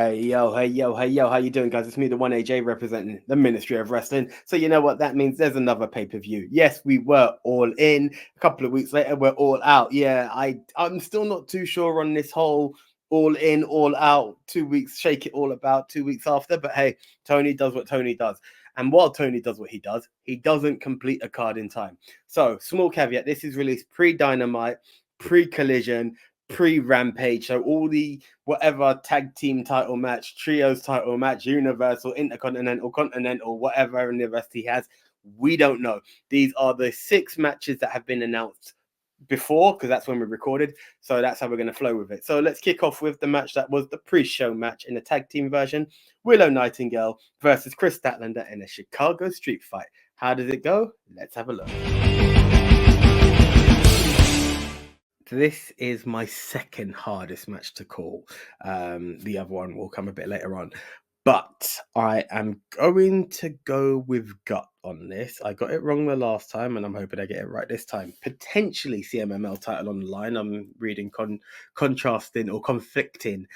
Hey yo, hey yo, hey yo, how you doing, guys? It's me, the 1AJ, representing the Ministry of Wrestling. So you know what that means? There's another pay-per-view. Yes, we were all in. A couple of weeks later, we're all out. Yeah, I'm still not too sure on this whole all in, all out, 2 weeks, shake it all about 2 weeks after. But hey, Tony does what Tony does. And while Tony does what he doesn't complete a card in time. So, small caveat, this is released pre-Dynamite, pre-Collision, pre-Rampage. So all the whatever tag team title match, trios title match, universal, intercontinental, continental, whatever, and the rest he has, we don't know. These are the 6 matches that have been announced before, because that's when we recorded. So that's how we're going to flow with it. So let's kick off with the match that was the pre-show match in the tag team version. Willow Nightingale versus Kris Statlander in a Chicago street fight. How does it go? Let's have a look. This is my second hardest match to call. The other one will come a bit later on. But I am going to go with gut on this. I got it wrong the last time, and I'm hoping I get it right this time. Potentially CMML title on the line. I'm reading contrasting or conflicting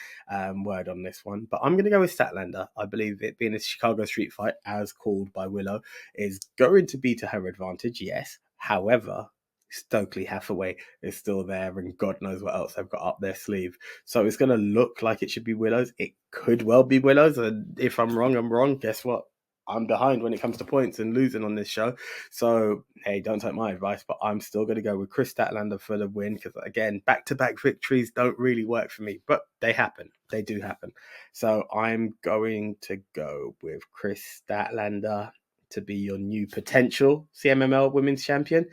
word on this one. But I'm going to go with Statlander. I believe it being a Chicago street fight, as called by Willow, is going to be to her advantage, yes. However, Stokely Hathaway is still there, and God knows what else they've got up their sleeve. So it's going to look like it should be Willow's. It could well be Willow's, and if I'm wrong, I'm wrong. Guess what? I'm behind when it comes to points and losing on this show. So, hey, don't take my advice, but I'm still going to go with Kris Statlander for the win because, again, back-to-back victories don't really work for me, but they happen. They do happen. So I'm going to go with Kris Statlander to be your new potential CMML Women's Champion.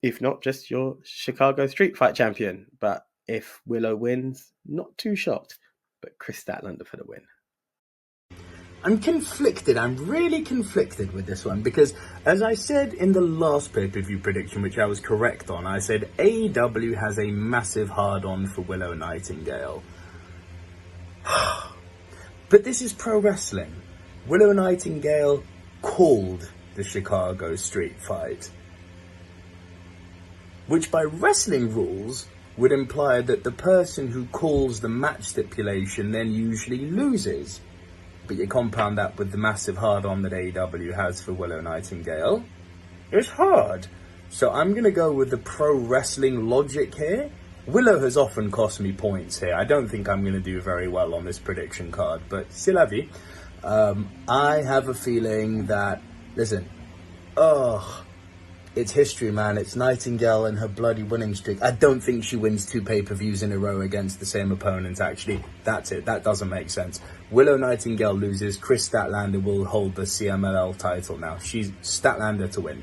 If not, just your Chicago Street Fight champion. But if Willow wins, not too shocked. But Kris Statlander for the win. I'm conflicted. I'm really conflicted with this one because, as I said in the last pay-per-view prediction, which I was correct on, I said AEW has a massive hard-on for Willow Nightingale. But this is pro wrestling. Willow Nightingale called the Chicago Street Fight, which by wrestling rules would imply that the person who calls the match stipulation then usually loses. But you compound that with the massive hard-on that AEW has for Willow Nightingale. It's hard. So I'm going to go with the pro wrestling logic here. Willow has often cost me points here. I don't think I'm going to do very well on this prediction card, but c'est la vie. I have a feeling that, listen, it's history, man. It's Nightingale and her bloody winning streak. I don't think she wins 2 pay-per-views in a row against the same opponent, actually. That's it. That doesn't make sense. Willow Nightingale loses. Kris Statlander will hold the CMLL title now. She's Statlander to win.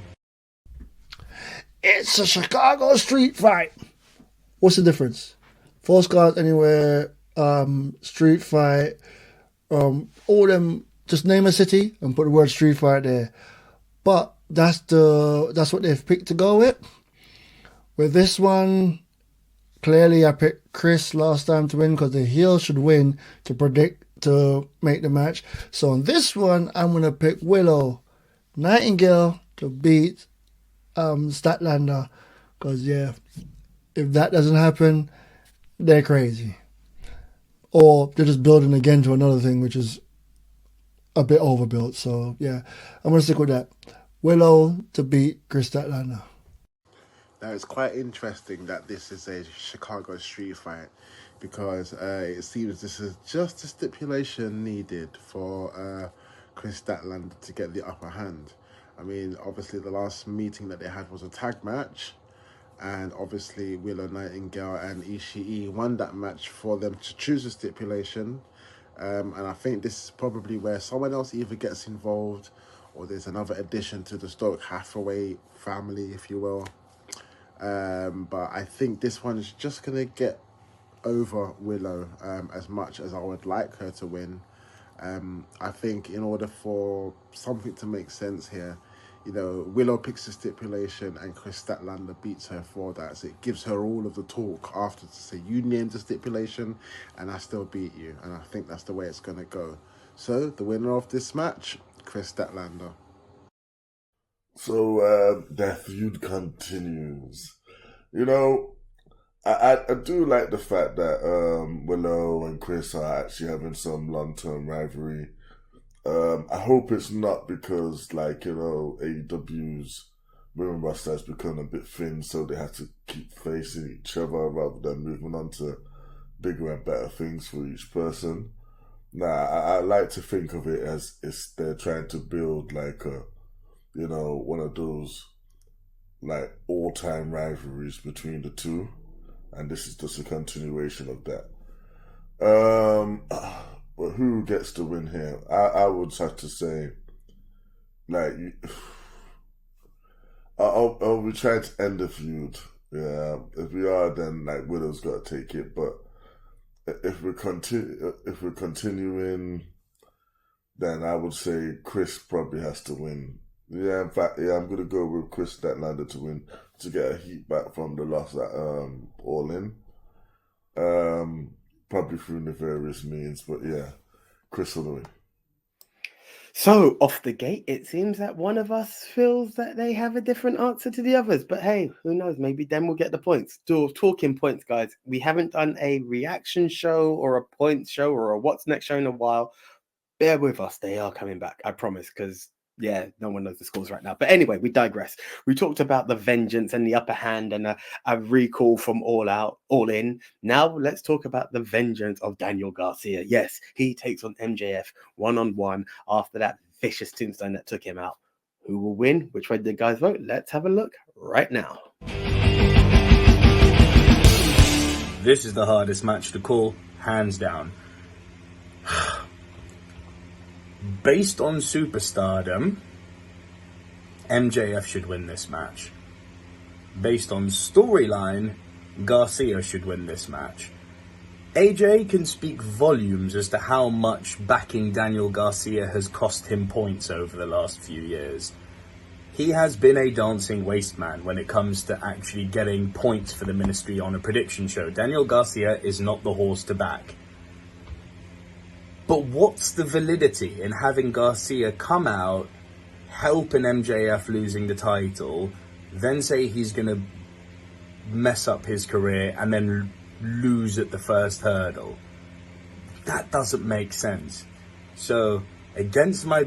It's a Chicago street fight. What's the difference? False Gods Anywhere, street fight, all them, just name a city and put the word street fight there. But that's what they've picked to go with. With this one, clearly I picked Kris last time to win because the heel should win to make the match. So on this one, I'm gonna pick Willow Nightingale to beat Statlander because if that doesn't happen, they're crazy, or they're just building again to another thing which is a bit overbuilt. So yeah, I'm gonna stick with that. Willow to beat Kris Statlander. Now, it's quite interesting that this is a Chicago street fight because it seems this is just the stipulation needed for Kris Statlander to get the upper hand. I mean, obviously the last meeting that they had was a tag match, and obviously Willow Nightingale and Ishii won that match for them to choose a stipulation. And I think this is probably where someone else either gets involved or there's another addition to the Stoke Hathaway family, if you will. But I think this one is just going to get over Willow as much as I would like her to win. I think in order for something to make sense here, Willow picks the stipulation and Kris Statlander beats her for that. So it gives her all of the talk after to say, you named the stipulation and I still beat you. And I think that's the way it's going to go. So the winner of this match, Kris Statlander. So, that feud continues. I do like the fact that Willow and Kris are actually having some long-term rivalry. I hope it's not because, like, AEW's women roster has become a bit thin, so they have to keep facing each other rather than moving on to bigger and better things for each person. Nah, I like to think of it as they're trying to build like one of those like all-time rivalries between the two, and this is just a continuation of that. But who gets the win here? I would have to say, like, I'll be trying to end the feud. Yeah, if we are, then like Willow's got to take it. But if we're continuing, then I would say Kris probably has to win. Yeah, in fact, I'm gonna go with Kris Statlander to win to get a heat back from the loss at All In. Probably through nefarious means, but yeah, Kris will win. So, off the gate, it seems that one of us feels that they have a different answer to the others. But hey, who knows? Maybe then we'll get the points. Talking points, guys. We haven't done a reaction show or a points show or a what's next show in a while. Bear with us. They are coming back. I promise. Because, yeah, no one knows the scores right now. But anyway, we digress. We talked about the vengeance and the upper hand and a recall from All Out, All In. Now let's talk about the vengeance of Daniel Garcia. Yes, he takes on MJF one-on-one after that vicious tombstone that took him out. Who will win? Which way did the guys vote? Let's have a look right now. This is the hardest match to call, hands down. Based on superstardom, MJF should win this match. Based on storyline, Garcia should win this match. AJ can speak volumes as to how much backing Daniel Garcia has cost him points over the last few years. He has been a dancing waste man when it comes to actually getting points for the ministry on a prediction show. Daniel Garcia is not the horse to back. But what's the validity in having Garcia come out, help an MJF losing the title, then say he's going to mess up his career and then lose at the first hurdle? That doesn't make sense. So, against my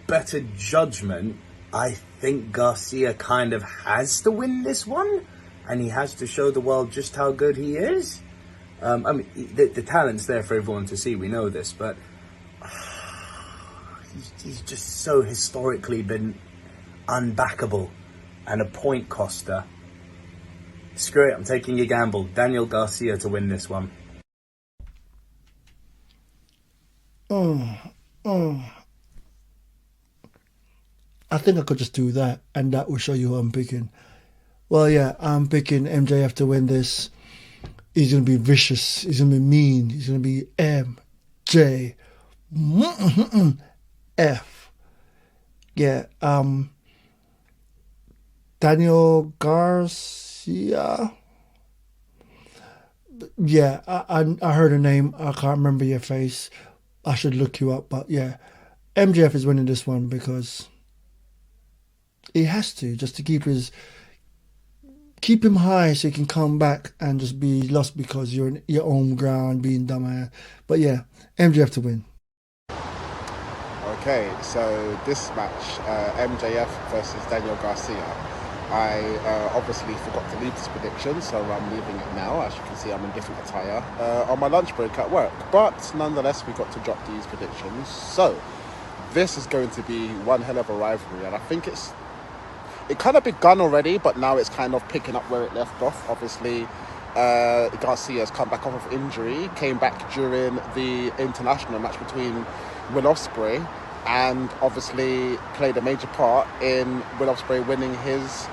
better judgment, I think Garcia kind of has to win this one, and he has to show the world just how good he is. I mean, the talent's there for everyone to see, we know this, but he's just so historically been unbackable and a point coster. Screw it, I'm taking a gamble. Daniel Garcia to win this one. I think I could just do that, and that will show you who I'm picking. Well, yeah, I'm picking MJF to win this. He's going to be vicious. He's going to be mean. He's going to be MJF. Yeah, Daniel Garcia. Yeah, I heard a name. I can't remember your face. I should look you up, but yeah, MJF is winning this one because he has to, just to keep him high so he can come back and just be lost because you're in your own ground being dumbass. But yeah, MJF to win. Okay, so this match, MJF versus Daniel Garcia. I obviously forgot to leave this prediction, so I'm leaving it now. As you can see, I'm in different attire on my lunch break at work. But nonetheless, we got to drop these predictions. So this is going to be one hell of a rivalry, and I think it kind of begun already, but now it's kind of picking up where it left off. Obviously, Garcia's come back off of injury, came back during the international match between Will Ospreay, and obviously played a major part in Will Ospreay winning his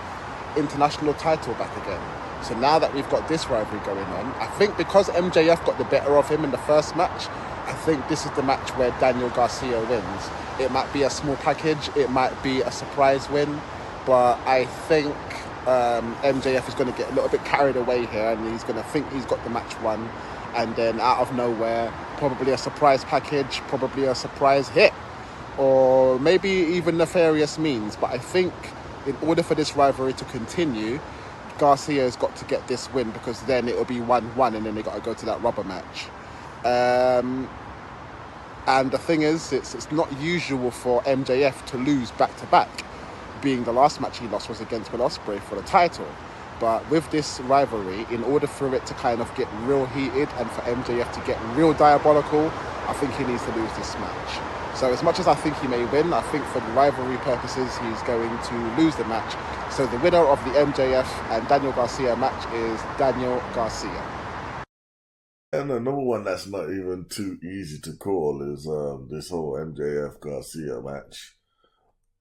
international title back again. So now that we've got this rivalry going on, I think because MJF got the better of him in the first match, I think this is the match where Daniel Garcia wins. It might be a small package, it might be a surprise win, but I think MJF is going to get a little bit carried away here, and he's going to think he's got the match won, and then out of nowhere, probably a surprise package, probably a surprise hit, or maybe even nefarious means. But I think in order for this rivalry to continue, Garcia's got to get this win because then it'll be 1-1 and then they got to go to that rubber match. And the thing is, it's not usual for MJF to lose back-to-back, being the last match he lost was against Will Ospreay for the title. But with this rivalry, in order for it to kind of get real heated and for MJF to get real diabolical, I think he needs to lose this match. So as much as I think he may win, I think for the rivalry purposes, he's going to lose the match. So the winner of the MJF and Daniel Garcia match is Daniel Garcia. And another one that's not even too easy to call is this whole MJF Garcia match.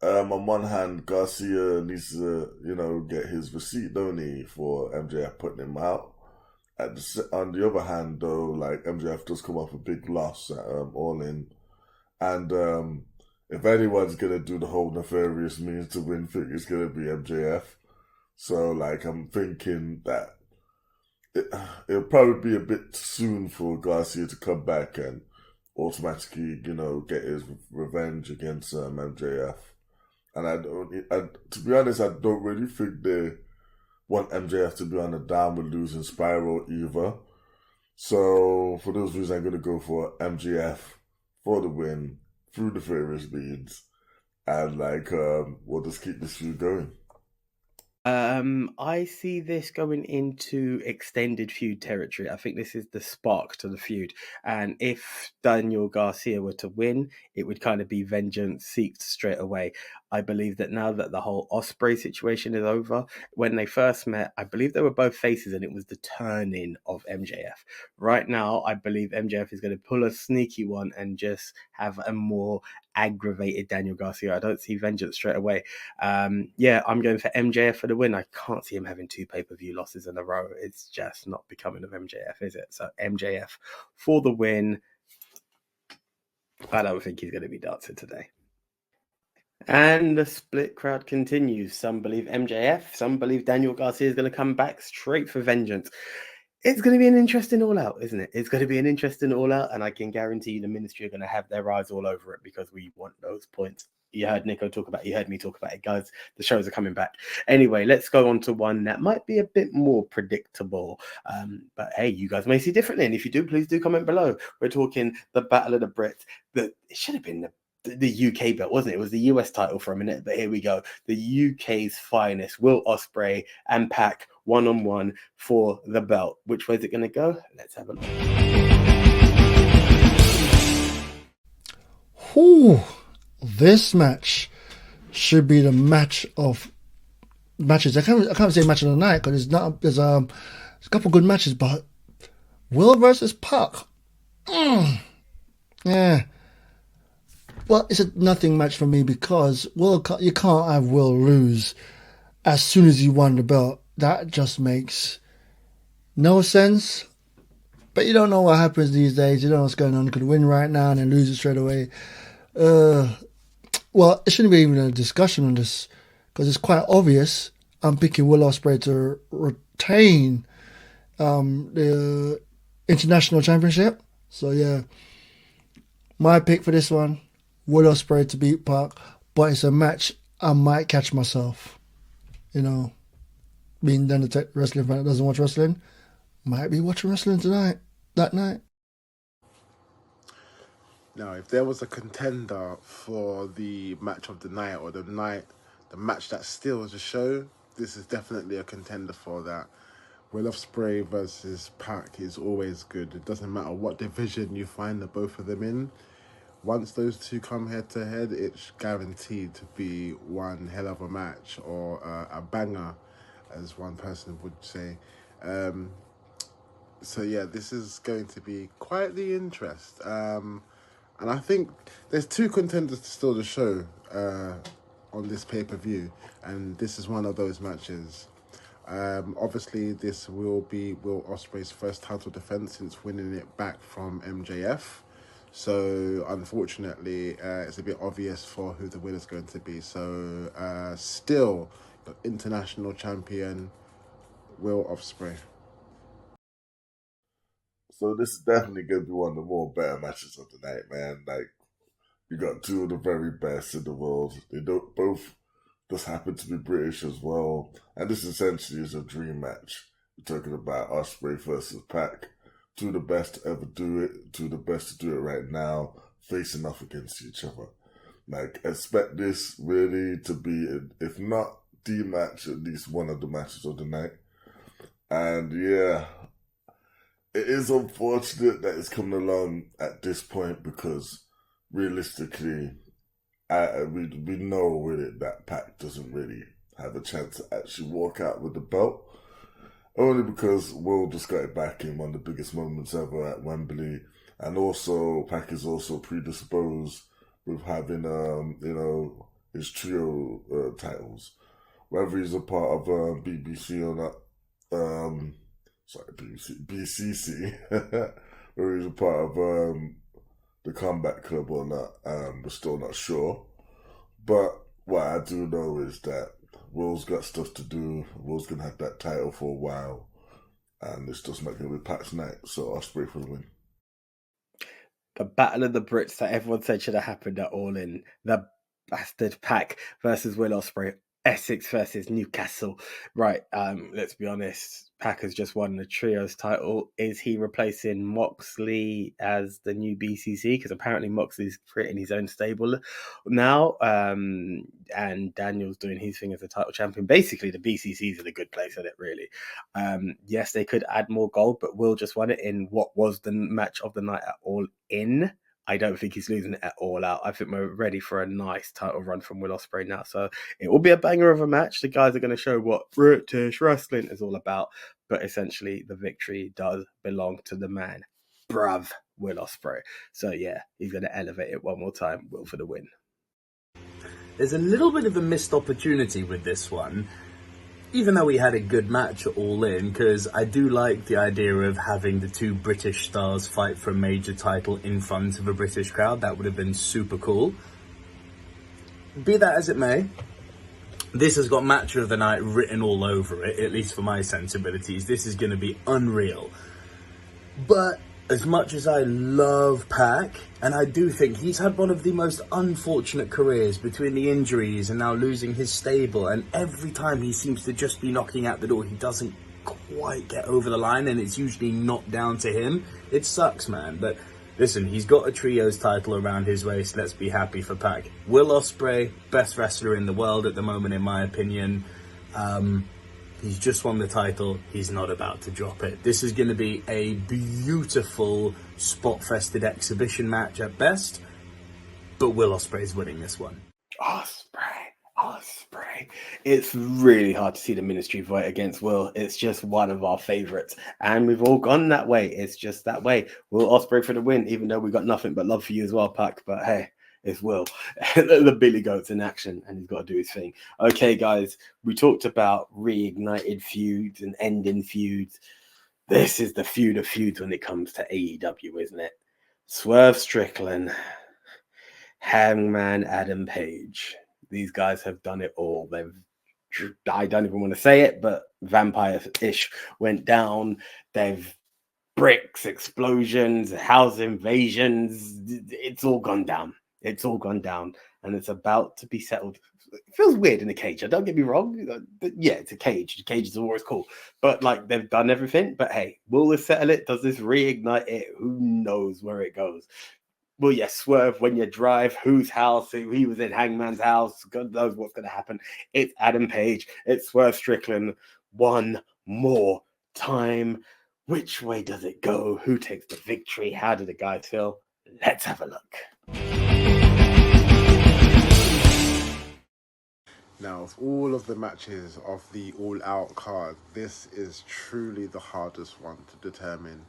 On one hand, Garcia needs to, get his receipt, don't he, for MJF putting him out. On the other hand, though, like MJF does come off a big loss at All In, and if anyone's gonna do the whole nefarious means to win thing, it's gonna be MJF. So, like, I'm thinking that it'll probably be a bit soon for Garcia to come back and automatically, get his revenge against MJF. And to be honest, I don't really think they want MJF to be on a downward losing spiral either. So for those reasons, I'm going to go for MJF for the win through the various leads, and we'll just keep this feud going. I see this going into extended feud territory. I think this is the spark to the feud. And if Daniel Garcia were to win, it would kind of be vengeance seeked straight away. I believe that now that the whole Ospreay situation is over, when they first met, I believe they were both faces and it was the turn-in of MJF. Right now, I believe MJF is going to pull a sneaky one and just have a more aggravated Daniel Garcia. I don't see vengeance straight away. I'm going for MJF for the win. I can't see him having 2 pay-per-view losses in a row. It's just not becoming of MJF, is it? So MJF for the win. I don't think he's going to be dancing today. And the split crowd continues. Some believe MJF, some believe Daniel Garcia is going to come back straight for vengeance. It's going to be an interesting all-out, isn't it? It's going to be an interesting all-out, and I can guarantee you the ministry are going to have their eyes all over it because we want those points. You heard Nico talk about it. You heard me talk about it, guys. The shows are coming back. Anyway, let's go on to one that might be a bit more predictable. But hey, you guys may see differently. And if you do, please do comment below. We're talking the Battle of the Brits. It should have been the UK belt, wasn't it? It was the US title for a minute, but here we go. The UK's finest, Will Ospreay and Pac, one-on-one for the belt. Which way is it going to go? Let's have a look. This match should be the match of matches. I can't say match of the night because there's a couple good matches, but Will versus Pac. Yeah. Well, it's a nothing match for me because you can't have Will lose as soon as he won the belt. That just makes no sense. But you don't know what happens these days. You don't know what's going on. You could win right now and then lose it straight away. Well, it shouldn't be even a discussion on this because it's quite obvious. I'm picking Will Ospreay to retain the International Championship. So, yeah, my pick for this one, Will Ospreay to beat Pac, but it's a match I might catch myself. Being then a wrestling fan that doesn't watch wrestling, might be watching wrestling that night. Now, if there was a contender for the match of the night or the match that steals the show, this is definitely a contender for that. Will Ospreay versus Pac is always good. It doesn't matter what division you find the both of them in. Once those two come head to head, it's guaranteed to be one hell of a match or a banger, as one person would say. So yeah, this is going to be quite the interest. And I think there's 2 contenders to steal the show on this pay-per-view, and this is one of those matches. Obviously, this will be Will Ospreay's first title defense since winning it back from MJF. So, unfortunately, it's a bit obvious for who the winner's going to be. So, still, the international champion, Will Ospreay. So this is definitely going to be one of the more better matches of the night, man. Like, you got 2 of the very best in the world. They don't both just happen to be British as well. And this essentially is a dream match. We're talking about Ospreay versus Pac. Two of the best to ever do it, two of the best to do it right now, facing off against each other. Like, expect this really to be, if not the match, at least one of the matches of the night. And yeah, it is unfortunate that it's coming along at this point because realistically, we know with it that Pac doesn't really have a chance to actually walk out with the belt. Only because Will just got it back in one of the biggest moments ever at Wembley. And also, Pac is also predisposed with having, his trio titles. Whether he's a part of BBC or not, BCC, whether he's a part of the Combat Club or not, we're still not sure. But what I do know is that Will's got stuff to do. Will's going to have that title for a while. And it's just not going to be Pac's night. So Ospreay for the win. The Battle of the Brits that everyone said should have happened at All In. The bastard Pac versus Will Ospreay. Essex versus Newcastle. Right, let's be honest. Pac has just won the Trios title. Is he replacing Moxley as the new BCC? Because apparently Moxley's creating his own stable now. And Daniel's doing his thing as a title champion. Basically, the BCC's in a good place at it, really. Yes, they could add more gold, but Will just won it in what was the match of the night at All In. I don't think he's losing it at All Out. I think we're ready for a nice title run from Will Ospreay now. So it will be a banger of a match. The guys are going to show what British wrestling is all about. But essentially, the victory does belong to the man, bruv, Will Ospreay. So yeah, he's going to elevate it one more time. Will for the win. There's a little bit of a missed opportunity with this one. Even though we had a good match All In, because I do like the idea of having the two British stars fight for a major title in front of a British crowd. That would have been super cool. Be that as it may, this has got match of the night written all over it, at least for my sensibilities. This is going to be unreal. But as much as I love Pac, and I do think he's had one of the most unfortunate careers between the injuries and now losing his stable, and every time he seems to just be knocking out the door, he doesn't quite get over the line, and it's usually not down to him. It sucks, man. But listen, he's got a trios title around his waist. Let's be happy for Pac. Will Ospreay, best wrestler in the world at the moment, in my opinion. He's just won the title. He's not about to drop it. This is going to be a beautiful spot-fested exhibition match at best. But Will Ospreay's winning this one. Ospreay. It's really hard to see the Ministry fight against Will. It's just one of our favourites. And we've all gone that way. It's just that way. Will Ospreay for the win, even though we got nothing but love for you as well, Pac. But hey, it's Will. The Billy Goat's in action, and he's got to do his thing. Okay, guys, we talked about reignited feuds and ending feuds. This is the feud of feuds when it comes to AEW, isn't it? Swerve Strickland, Hangman Adam Page. These guys have done it all. I don't even want to say it, but vampire-ish went down. They've bricks, explosions, house invasions. It's all gone down. It's all gone down, and it's about to be settled. It feels weird in a cage. Don't get me wrong. But yeah, it's a cage. The cage is always cool. But like, they've done everything. But hey, will this settle it? Does this reignite it? Who knows where it goes? Well, yes, Swerve, when you drive, whose house? He was in Hangman's house. God knows what's going to happen. It's Adam Page. It's Swerve Strickland. One more time. Which way does it go? Who takes the victory? How do the guys feel? Let's have a look. Now, of all of the matches of the all-out card, this is truly the hardest one to determine.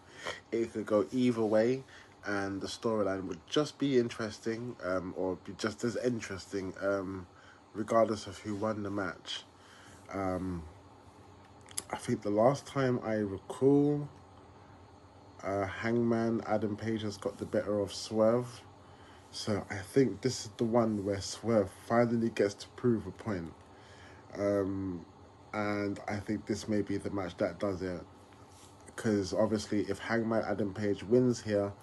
It could go either way, and the storyline would just be interesting, or be just as interesting, regardless of who won the match. I think the last time I recall, Hangman Adam Page has got the better of Swerve. So I think this is the one where Swerve finally gets to prove a point. And I think this may be the match that does it. Because obviously if Hangman Adam Page wins here,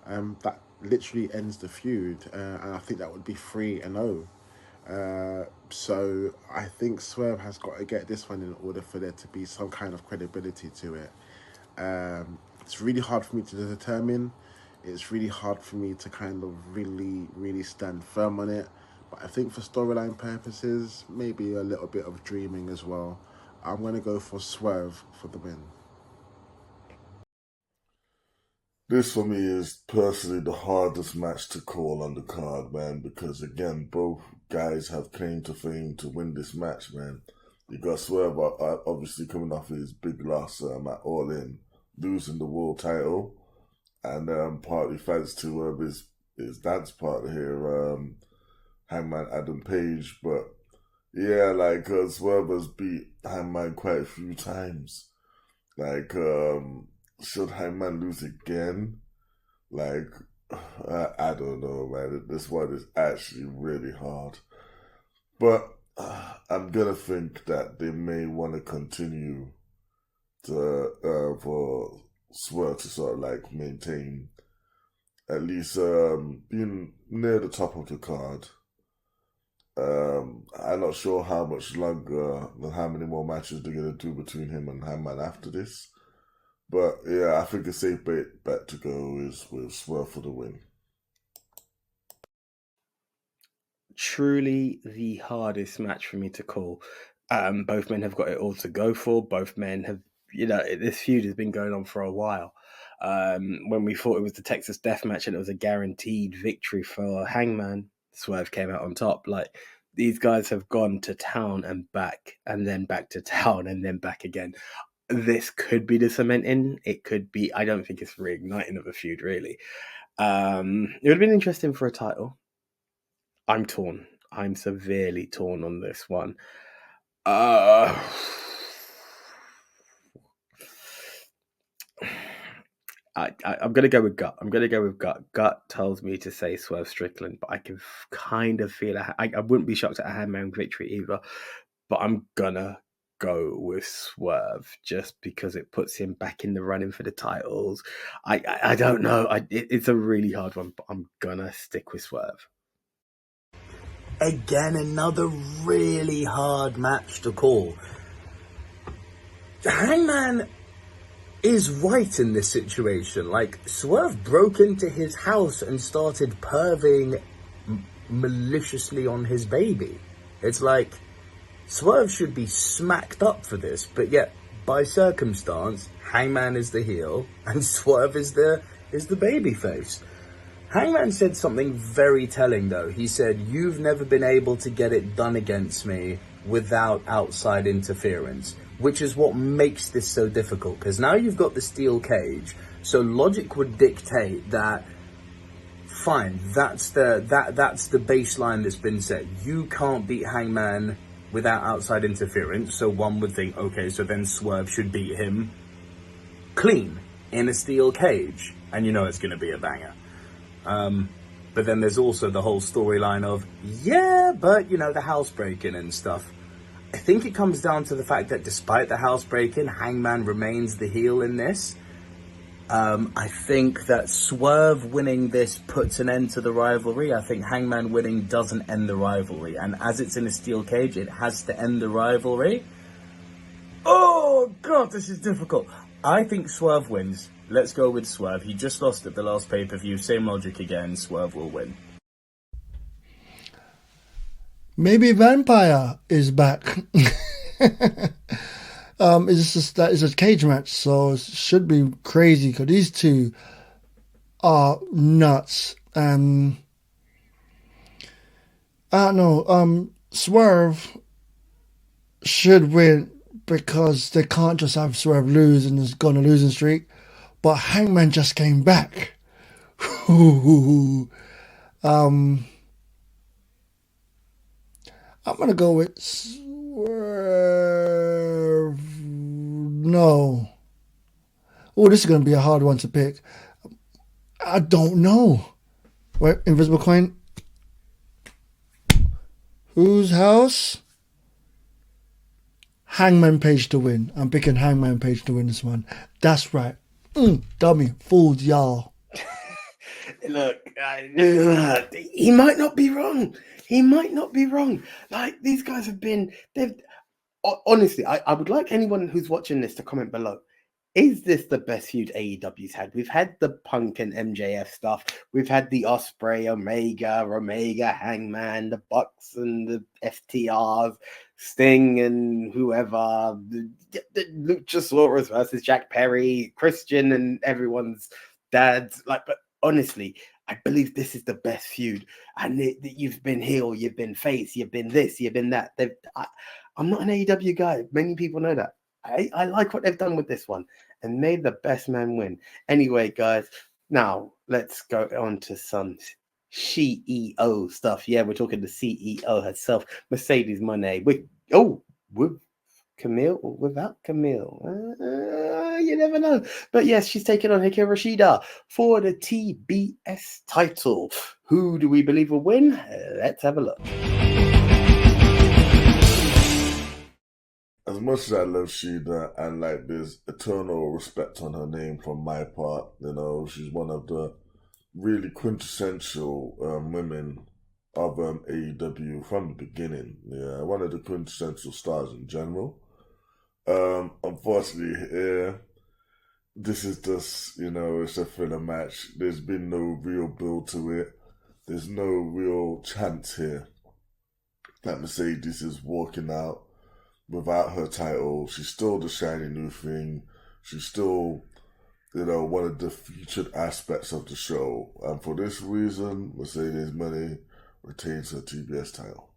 that literally ends the feud. And I think that would be 3-0. So I think Swerve has got to get this one in order for there to be some kind of credibility to it. It's really hard for me to determine. It's really hard for me to kind of really stand firm on it. But I think for storyline purposes, maybe a little bit of dreaming as well. I'm going to go for Swerve for the win. This for me is personally the hardest match to call on the card, man, because again, both guys have claim to fame to win this match, man. You got Swerve obviously coming off his big loss at All In, losing the world title, and partly thanks to his dance partner here, Hangman Adam Page. But yeah, like Swerve has beat Hangman quite a few times. Like, should Hangman lose again? Like, I don't know, man. This one is actually really hard. But I'm gonna think that they may want to continue to for Swerve to sort of like maintain at least being near the top of the card. I'm not sure how much longer and how many more matches they're gonna do between him and Hangman after this. But yeah, I think a safe bet to go is with Swerve for the win. Truly the hardest match for me to call. Both men have got it all to go for. Both men have, this feud has been going on for a while. When we thought it was the Texas Death Match and it was a guaranteed victory for Hangman, Swerve came out on top. Like, these guys have gone to town and back, and then back to town and then back again. This could be the cementing. It could be. I don't think it's reigniting of a feud, really. It would have been interesting for a title. I'm torn. I'm severely torn on this one. I'm going to go with gut. Gut tells me to say Swerve Strickland, but I can kind of feel I wouldn't be shocked at a Hangman victory either, but I'm going to go with Swerve just because it puts him back in the running for the titles. I don't know. It's a really hard one, but I'm going to stick with Swerve. Again, another really hard match to call. Hangman is right in this situation. Like, Swerve broke into his house and started perving maliciously on his baby. It's like, Swerve should be smacked up for this, but yet, by circumstance, Hangman is the heel and Swerve is the baby face. Hangman said something very telling, though. He said, "You've never been able to get it done against me without outside interference," which is what makes this so difficult, because now you've got the steel cage, so logic would dictate that, fine, that's the baseline that's been set. You can't beat Hangman without outside interference, so one would think, okay, so then Swerve should beat him clean in a steel cage, and you know it's going to be a banger. But then there's also the whole storyline of, yeah, but, the housebreaking and stuff. I think it comes down to the fact that despite the housebreaking, Hangman remains the heel in this. I think that Swerve winning this puts an end to the rivalry. I think Hangman winning doesn't end the rivalry. And as it's in a steel cage, it has to end the rivalry. Oh, God, this is difficult. I think Swerve wins. Let's go with Swerve. He just lost at the last pay-per-view. Same logic again. Swerve will win. Maybe Vampire is back. It's just that it's a cage match, so it should be crazy because these two are nuts. I don't know. Swerve should win because they can't just have Swerve lose and just go on a losing streak. But Hangman just came back. I'm gonna go with Swerve. No. Oh, this is gonna be a hard one to pick. I don't know. Wait, invisible coin. Whose house? Hangman Page to win. I'm picking Hangman Page to win this one. That's right. Dummy. Fooled y'all. Look, he might not be wrong. He might not be wrong. Like, these guys have been, honestly, I would like anyone who's watching this to comment below. Is this the best feud AEW's had? We've had the Punk and MJF stuff. We've had the Ospreay, Omega, Hangman, the Bucks and the FTRs, Sting and whoever, the Luchasaurus versus Jack Perry, Christian and everyone's dads. Like, but honestly, I believe this is the best feud. And you've been heel, you've been face, you've been this, you've been that. I'm not an AEW guy. Many people know that. I like what they've done with this one and made the best man win. Anyway, guys, now let's go on to some CEO stuff. Yeah, we're talking the CEO herself, Mercedes Mone. With Kamille or without Kamille. You never know. But yes, she's taking on Hikaru Shida for the TBS title. Who do we believe will win? Let's have a look. As much as I love Shida and like there's eternal respect on her name from my part, you know, she's one of the really quintessential women of AEW from the beginning. Yeah, one of the quintessential stars in general. Unfortunately, this is just, you know, it's a filler match. There's been no real build to it. There's no real chance here that Mercedes is walking out without her title. She's still the shiny new thing. She's still, you know, one of the featured aspects of the show. And for this reason, Mercedes Mone retains her TBS title.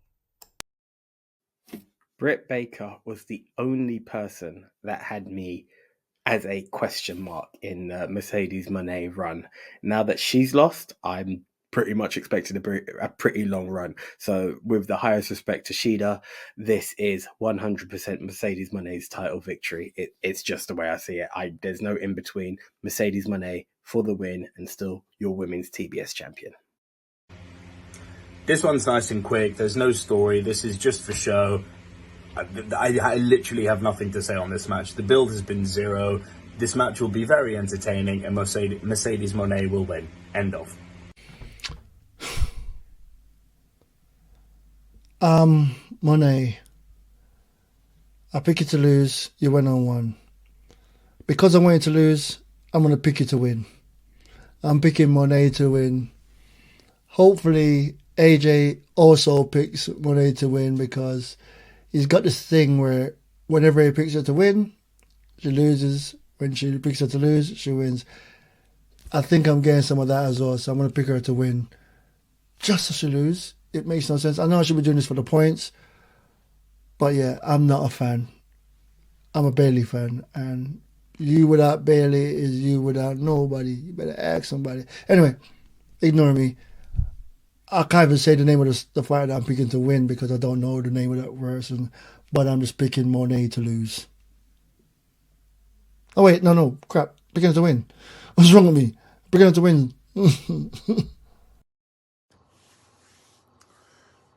Britt Baker was the only person that had me as a question mark in Mercedes Mone run. Now that she's lost, I'm pretty much expected a pretty long run. So with the highest respect to Shida, this is 100% Mercedes Mone's title victory. It's just the way I see it. There's no in between. Mercedes Mone for the win and still your women's TBS champion. This one's nice and quick. There's no story. This is just for show. I literally have nothing to say on this match. The build has been zero. This match will be very entertaining and Mercedes Mone will win. End of. Mone, I pick you to lose. You went on one. Because I want you to lose, I'm going to pick you to win. I'm picking Mone to win. Hopefully, AJ also picks Mone to win because he's got this thing where whenever he picks her to win, she loses. When she picks her to lose, she wins. I think I'm getting some of that as well, so I'm going to pick her to win. Just so she lose. It makes no sense. I know I should be doing this for the points, but yeah, I'm not a fan. I'm a Bailey fan, and you without Bailey is you without nobody. You better ask somebody. Anyway, ignore me. I can't even say the name of the fighter that I'm picking to win because I don't know the name of that person, but I'm just picking Mone to lose. Oh wait, no, crap. Picking her to win. What's wrong with me? Picking her to win.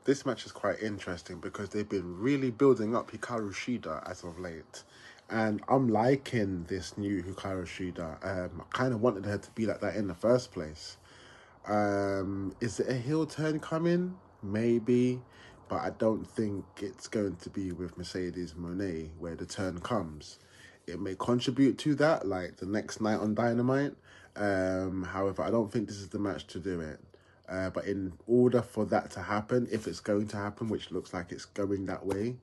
This match is quite interesting because they've been really building up Hikaru Shida as of late. And I'm liking this new Hikaru Shida. I kind of wanted her to be like that in the first place. Is it a heel turn coming? Maybe. But I don't think it's going to be with Mercedes Mone where the turn comes. It may contribute to that, like the next night on Dynamite. However, I don't think this is the match to do it. But in order for that to happen, if it's going to happen, which looks like it's going that way,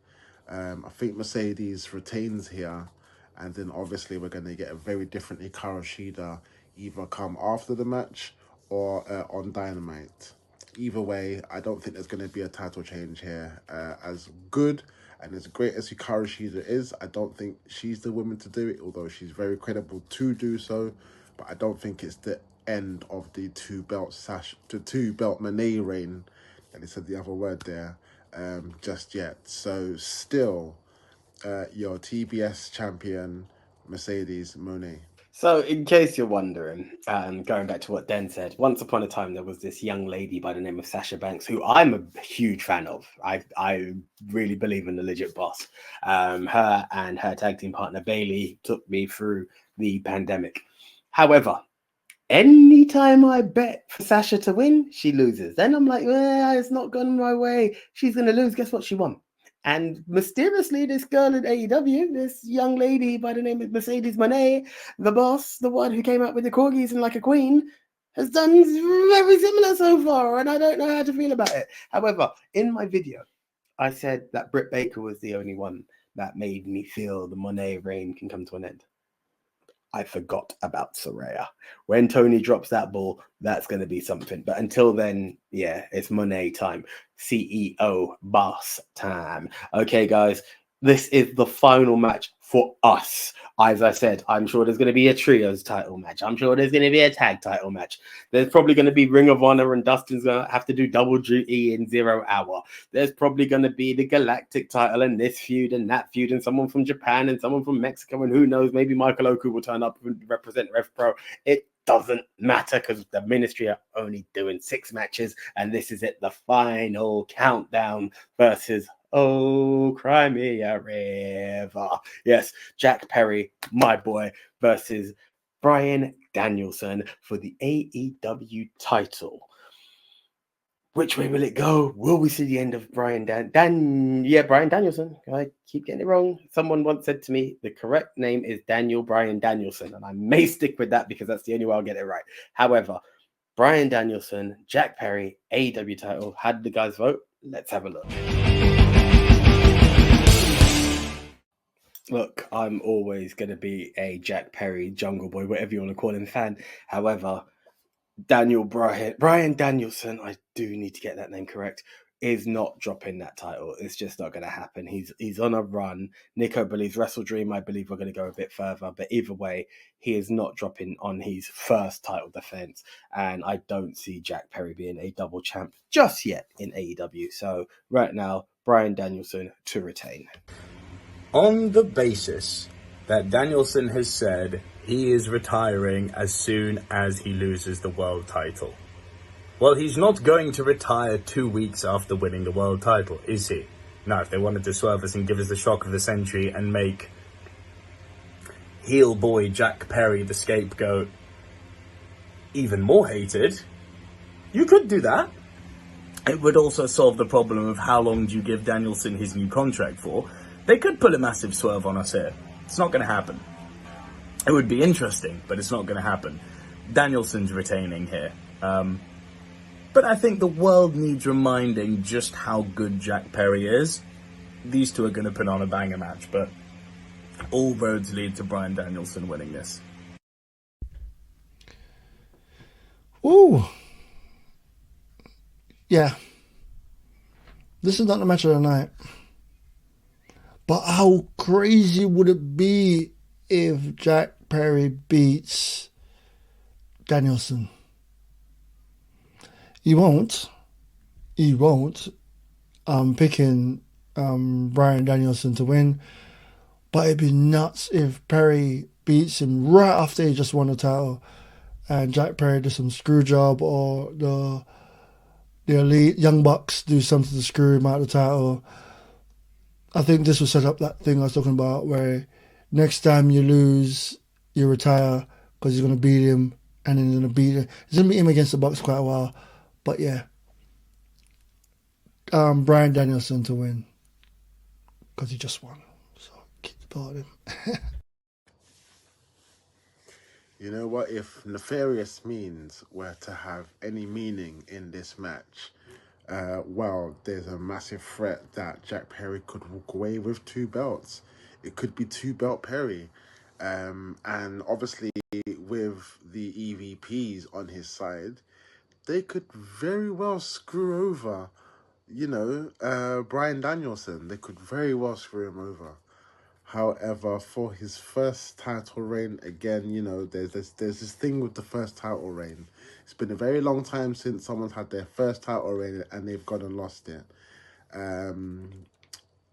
I think Mercedes retains here. And then obviously we're going to get a very different Hikaru Shida either come after the match or on Dynamite. Either way, I don't think there's going to be a title change here. As good and as great as Hikaru Shida is, I don't think she's the woman to do it, although she's very credible to do so. But I don't think it's the end of the two belt Mone reign, and he said the other word there, just yet. So still, your TBS champion, Mercedes Mone. So, in case you're wondering, going back to what Den said, once upon a time there was this young lady by the name of Sasha Banks, who I'm a huge fan of. I really believe in the legit boss. Her and her tag team partner Bailey took me through the pandemic. However, Anytime I bet for Sasha to win, she loses. Then I'm like, it's not gone my way. She's going to lose. Guess what? She won. And mysteriously, this girl in AEW, this young lady by the name of Mercedes Moné, the boss, the one who came out with the corgis and like a queen, has done very similar so far. And I don't know how to feel about it. However, in my video, I said that Britt Baker was the only one that made me feel the Moné reign can come to an end. I forgot about Saraya. When Tony drops that ball, that's going to be something. But until then, yeah, it's Moné time. CEO boss time. Okay, guys, this is the final match for us. As I said, I'm sure there's going to be a trios title match. I'm sure there's going to be a tag title match. There's probably going to be Ring of Honor and Dustin's going to have to do double duty in 0 hour. There's probably going to be the Galactic title and this feud and that feud and someone from Japan and someone from Mexico and who knows, maybe Michael Oku will turn up and represent Rev Pro. It doesn't matter because the Ministry are only doing 6 matches and this is it, the final countdown versus Cry Me a River. Yes, Jack Perry, my boy, versus Bryan Danielson for the AEW title. Which way will it go? Will we see the end of Bryan Bryan Danielson? I keep getting it wrong. Someone once said to me, the correct name is Daniel Bryan Danielson, and I may stick with that because that's the only way I'll get it right. However, Bryan Danielson, Jack Perry, AEW title. How did the guys vote? Let's have a look. Look, I'm always going to be a Jack Perry, Jungle Boy, whatever you want to call him, fan. However, Bryan Danielson, I do need to get that name correct, is not dropping that title. It's just not going to happen. He's on a run. Nico believes Wrestle Dream, I believe we're going to go a bit further. But either way, he is not dropping on his first title defense. And I don't see Jack Perry being a double champ just yet in AEW. So right now, Bryan Danielson to retain. On the basis that Danielson has said he is retiring as soon as he loses the world title. Well, he's not going to retire 2 weeks after winning the world title, is he? Now, if they wanted to swerve us and give us the shock of the century and make heel boy Jack Perry the scapegoat even more hated, you could do that. It would also solve the problem of how long do you give Danielson his new contract for. They could pull a massive swerve on us here. It's not going to happen. It would be interesting, but it's not going to happen. Danielson's retaining here. But I think the world needs reminding just how good Jack Perry is. These two are going to put on a banger match, but all roads lead to Bryan Danielson winning this. Ooh. Yeah. This is not the match of the night. But how crazy would it be if Jack Perry beats Danielson? He won't. I'm picking Bryan Danielson to win. But it'd be nuts if Perry beats him right after he just won the title and Jack Perry does some screw job or the Elite Young Bucks do something to screw him out of the title. I think this will set up that thing I was talking about where next time you lose, you retire because he's going to beat him and then he's going to beat him. He's going to beat him against the Bucks quite a while. But yeah, Bryan Danielson to win because he just won. So keep the ball him. You know what? If nefarious means were to have any meaning in this match, well, there's a massive threat that Jack Perry could walk away with 2 belts. It could be 2-belt Perry. And obviously with the EVPs on his side, they could very well screw over, Bryan Danielson. They could very well screw him over. However, for his first title reign, again, there's this thing with the first title reign. It's been a very long time since someone's had their first title reign and they've gone and lost it.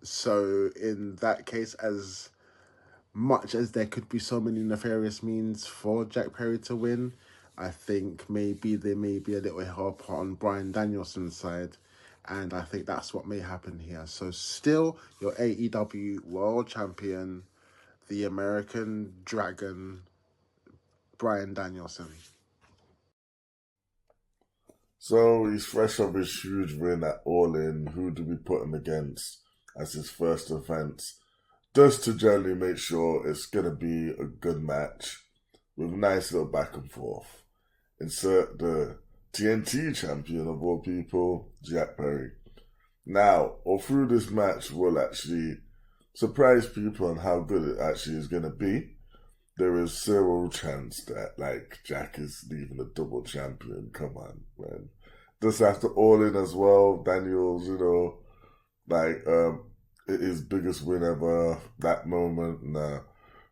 So in that case, as much as there could be so many nefarious means for Jack Perry to win, I think maybe there may be a little help on Bryan Danielson's side. And I think that's what may happen here. So still, your AEW World Champion, the American Dragon, Bryan Danielson. So he's fresh off his huge win at All In. Who do we put him against as his first offense? Just to generally make sure it's going to be a good match with a nice little back and forth. Insert the TNT champion of all people, Jack Perry. Now, all through this match will actually surprise people on how good it actually is going to be. There is zero chance that, like, Jack is leaving a double champion. Come on, man. Just after All In as well, Daniels, like, his biggest win ever, that moment. Nah,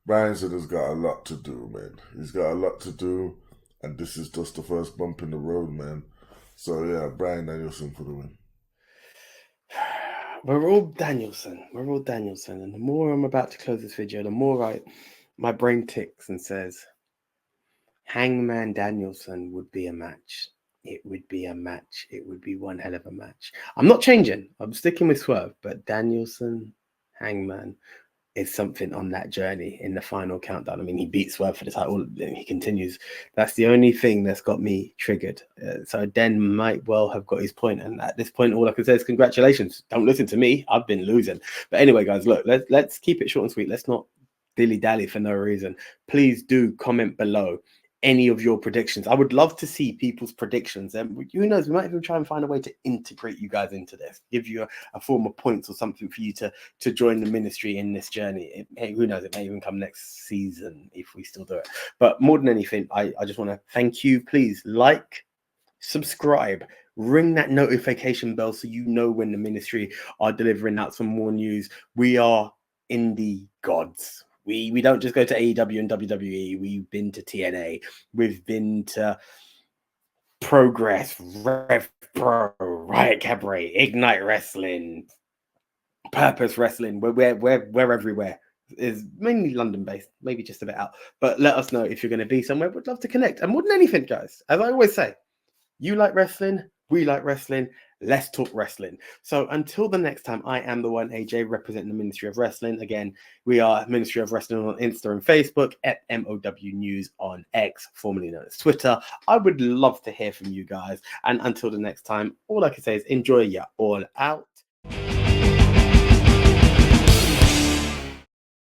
Bryan said has got a lot to do, man. He's got a lot to do, and this is just the first bump in the road, man. So, yeah, Bryan Danielson for the win. We're all Danielson. And the more I'm about to close this video, the more my brain ticks and says, Hangman Danielson would be a match. It would be a match. It would be one hell of a match. I'm not changing. I'm sticking with Swerve, but Danielson, Hangman is something on that journey in the final countdown. I mean, he beat Swerve for the title and he continues. That's the only thing that's got me triggered. So Dan might well have got his point. And at this point, all I can say is congratulations. Don't listen to me. I've been losing. But anyway, guys, look, let's keep it short and sweet. Let's not dilly-dally for no reason. Please do comment below any of your predictions. I would love to see people's predictions, and who knows, we might even try and find a way to integrate you guys into this, give you a form of points or something for you to join the ministry in this journey. Hey, who knows, it may even come next season if we still do it. But more than anything, I just want to thank you. Please like, subscribe, ring that notification bell so you know when the ministry are delivering out some more news. We are indie gods. We don't just go to AEW and WWE. We've been to TNA. We've been to Progress, Rev Pro, Riot Cabaret, Ignite Wrestling, Purpose Wrestling. We're everywhere. It's mainly London-based, maybe just a bit out. But let us know if you're going to be somewhere. We'd love to connect. And more than anything, guys, as I always say, you like wrestling, we like wrestling. Let's talk wrestling. So until the next time, I am the one AJ representing the Ministry of Wrestling. Again, we are Ministry of Wrestling on Insta and Facebook, at MOW News on X, formerly known as Twitter. I would love to hear from you guys. And until the next time, all I can say is enjoy. You're all out.